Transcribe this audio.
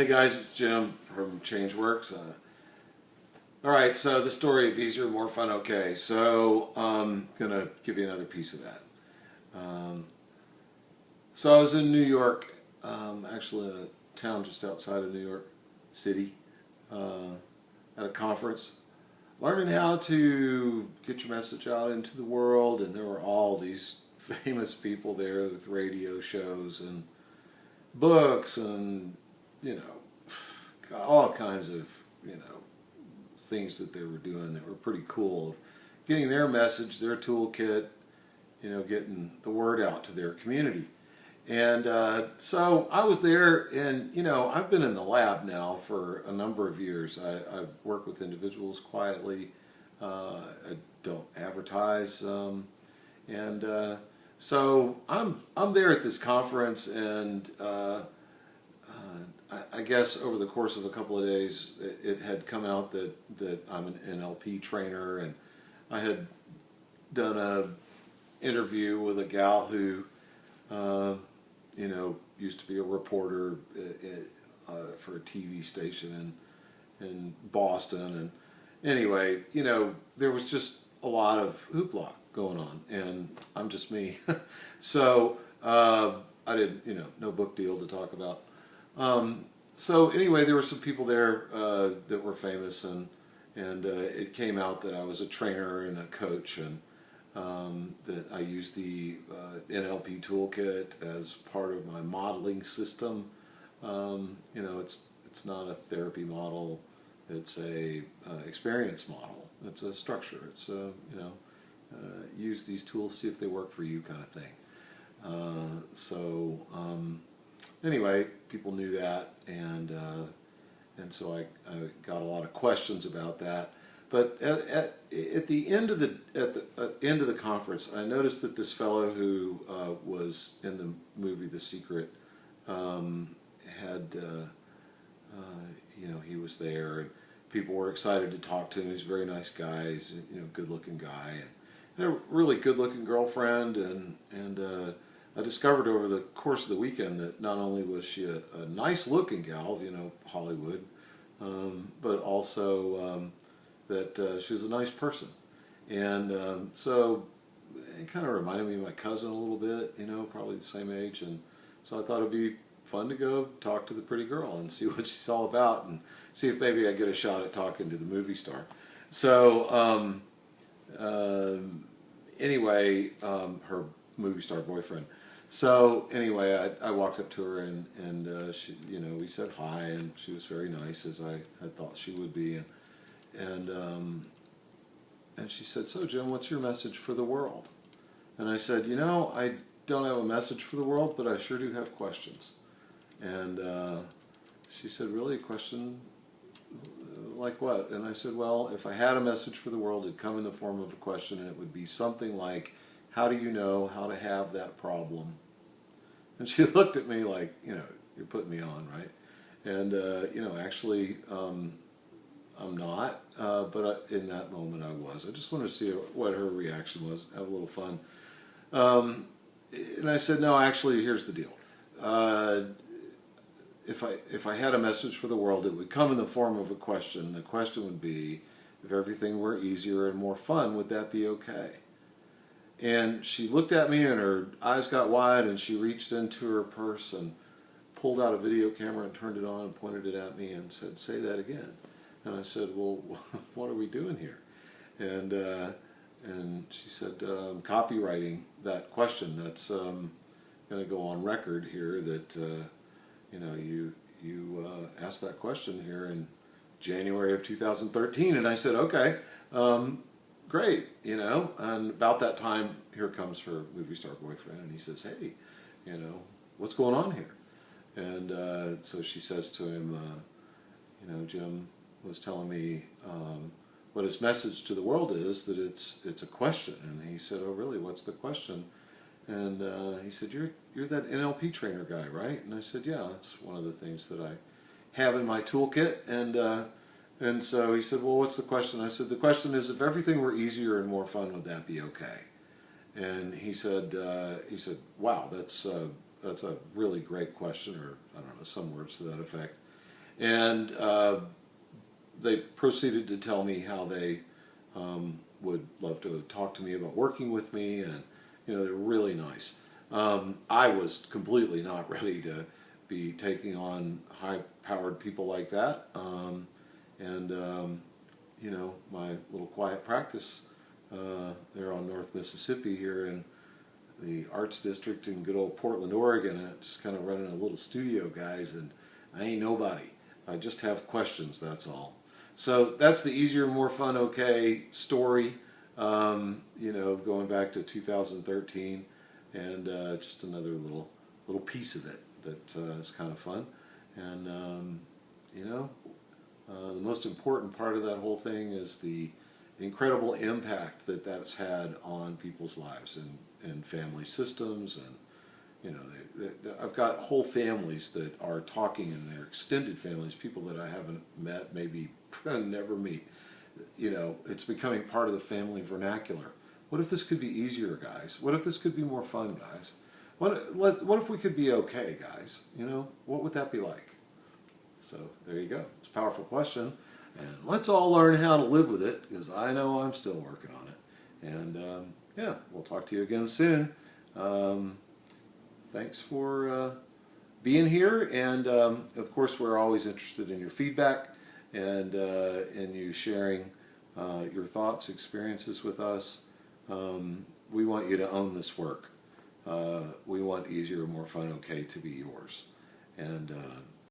Hey guys, it's Jim from Changeworks. Alright, so the story of easier, more fun, okay. So I'm going to give you another piece of that. So I was in New York, actually in a town just outside of New York City, at a conference, learning how to get your message out into the world, and there were all these famous people there with radio shows and books and all kinds of things that they were doing that were pretty cool, getting their message, their toolkit, getting the word out to their community. And so I was there, and I've been in the lab now for a number of years. I work with individuals quietly. I don't advertise, so I'm there at this conference, and I guess over the course of a couple of days, it had come out that I'm an NLP trainer, and I had done a interview with a gal who, used to be a reporter for a TV station in Boston, and anyway, there was just a lot of hoopla going on, and I'm just me, so I didn't, no book deal to talk about. So anyway, there were some people there that were famous, and it came out that I was a trainer and a coach, and that I used the NLP toolkit as part of my modeling system. It's not a therapy model; it's a experience model. It's a structure. It's use these tools, see if they work for you, kind of thing. Anyway, people knew that, and so I got a lot of questions about that. But at the end of the conference, I noticed that this fellow who was in the movie The Secret had he was there, and people were excited to talk to him. He's a very nice guy. He's a good-looking guy, and a really good-looking girlfriend, and I discovered over the course of the weekend that not only was she a nice-looking gal, Hollywood, but also that she was a nice person. And so it kind of reminded me of my cousin a little bit, probably the same age. And so I thought it'd be fun to go talk to the pretty girl and see what she's all about, and see if maybe I get a shot at talking to the movie star. So anyway, her movie star boyfriend. So anyway, I walked up to her, and she, we said hi, and she was very nice, as I had thought she would be, and she said, "So Jim, what's your message for the world?" And I said, I don't have a message for the world, but I sure do have questions. And she said, "Really, a question like what?" And I said, "Well, if I had a message for the world, it'd come in the form of a question, and it would be something like, how do you know how to have that problem?" And she looked at me like, you're putting me on, right? And, actually, I'm not, but in that moment I was. I just wanted to see what her reaction was, have a little fun. And I said, "No, actually, here's the deal. If I had a message for the world, it would come in the form of a question. The question would be, if everything were easier and more fun, would that be okay?" And she looked at me, and her eyes got wide, and she reached into her purse and pulled out a video camera and turned it on and pointed it at me and said, "Say that again." And I said, "Well, what are we doing here?" And she said, "Copywriting that question. That's going to go on record here that you asked that question here in January of 2013." And I said, "Okay. Great, and about that time, here comes her movie star boyfriend, and he says, 'Hey, what's going on here?' And so she says to him, Jim was telling me what his message to the world is, that it's a question." And he said, "Oh, really? What's the question?" And he said, "You're that NLP trainer guy, right?" And I said, "Yeah, that's one of the things that I have in my toolkit." And so he said, "Well, what's the question?" I said, "The question is, if everything were easier and more fun, would that be okay?" And he said, "Wow, that's a really great question," or I don't know, some words to that effect. And they proceeded to tell me how they would love to talk to me about working with me, and they're really nice. I was completely not ready to be taking on high-powered people like that, my little quiet practice there on North Mississippi here in the Arts District in good old Portland, Oregon, and just kind of running a little studio, guys, and I ain't nobody. I just have questions, that's all. So that's the Easier, More Fun, OK story, going back to 2013, and just another little piece of it that is kind of fun. And, the most important part of that whole thing is the incredible impact that that's had on people's lives and family systems. And I've got whole families that are talking in their extended families, people that I haven't met, maybe never meet. It's becoming part of the family vernacular. What if this could be easier, guys? What if this could be more fun, guys? What if we could be okay, guys? What would that be like? So there you go. It's a powerful question, and let's all learn how to live with it, because I know I'm still working on it. And we'll talk to you again soon. Thanks for being here, and of course we're always interested in your feedback and in you sharing your thoughts, experiences with us. We want you to own this work. We want Easier, More Fun, OK to be yours. And